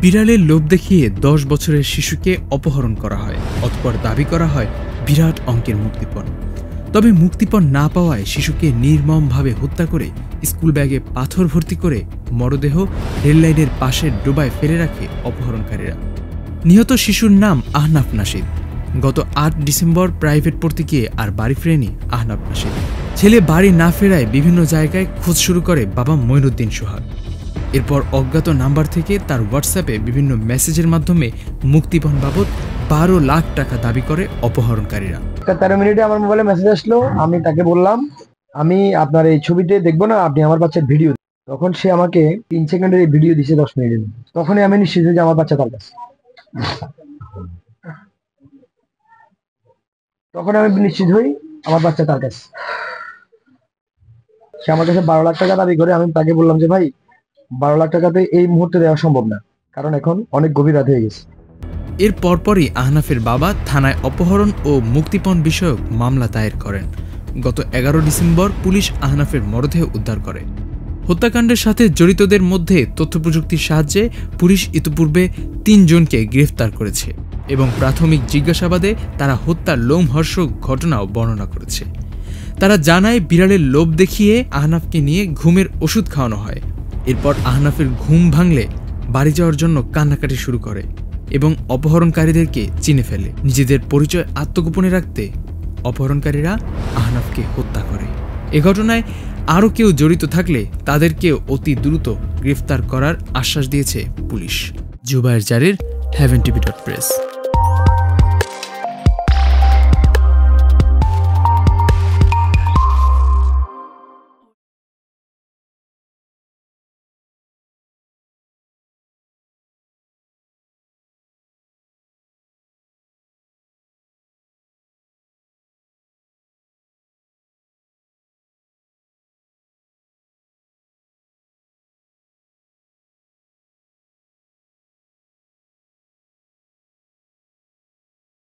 বিড়ালের লোভ দেখিয়ে 10 বছরের শিশুকে অপহরণ করা হয়, অতঃপর দাবি করা হয় বিরাট অঙ্কের মুক্তিপণ। তবে মুক্তিপণ না পাওয়ায় শিশুকে নির্মমভাবে হত্যা করে স্কুল ব্যাগে পাথর ভর্তি করে মরদেহ রেললাইনের পাশে ডোবায় ফেলে রাখে অপহরণকারীরা। নিহত শিশুর নাম আহনাফ নাশিদ। গত 8 ডিসেম্বর প্রাইভেট পড়তে গিয়ে আর বাড়ি ফেরেনি আহনাফ নাশিদ। ছেলে বাড়ি না ফেরায় বিভিন্ন জায়গায় খোঁজ শুরু করে বাবা মঈনুদ্দিন সোহাগ। এরপর অজ্ঞাত নাম্বার থেকে তার হোয়াটসঅ্যাপে বিভিন্ন মেসেজের মাধ্যমে মুক্তিপণ বাবদ 12 লাখ টাকা দাবি করে অপহরণকারীরা। 13 মিনিটে আমার মোবাইলে মেসেজ আসলো, আমি তাকে বললাম আমি আপনার এই ছবিতে দেখবো না, আপনি আমার বাচ্চার ভিডিও। তখন সে আমাকে 3 সেকেন্ডের এই ভিডিও দিছে 10 মিনিটের। তখনই আমি নিশ্চিত হই যে আমার বাচ্চা তার কাছে। সে আমার কাছে 12 লাখ টাকা দাবি করে। আমি তাকে বললাম যে ভাই 12 লাখ টাকাতে এই মুহূর্তে দেওয়া সম্ভব না, কারণ এখন অনেক গভীর রাত হয়ে গেছে। এর পরপরই আহনাফের বাবা থানায় অপহরণ ও মুক্তিপণ বিষয়ক মামলা দায়ের করেন। গত 11 ডিসেম্বর পুলিশ আহনাফের মরদেহ উদ্ধার করে। হত্যাকাণ্ডের সাথে জড়িতদের মধ্যে তথ্যপ্রযুক্তির সাহায্যে পুলিশ ইতিপূর্বে 3 জনকে গ্রেফতার করেছে এবং প্রাথমিক জিজ্ঞাসাবাদে তারা হত্যার লোমহর্ষক ঘটনাও বর্ণনা করেছে। তারা জানায় বিড়ালের লোভ দেখিয়ে আহনাফকে নিয়ে ঘুমের ওষুধ খাওয়ানো হয়। এরপর আহনাফের ঘুম ভাঙলে বাড়ি যাওয়ার জন্য কান্নাকাটি শুরু করে এবং অপহরণকারীদেরকে চিনে ফেলে। নিজেদের পরিচয় আত্মগোপনে রাখতে অপহরণকারীরা আহনাফকে হত্যা করে। এ ঘটনায় আরও কেউ জড়িত থাকলে তাদেরকেও অতি দ্রুত গ্রেফতার করার আশ্বাস দিয়েছে পুলিশ। জুবায়ের জারির, heaven tv.press।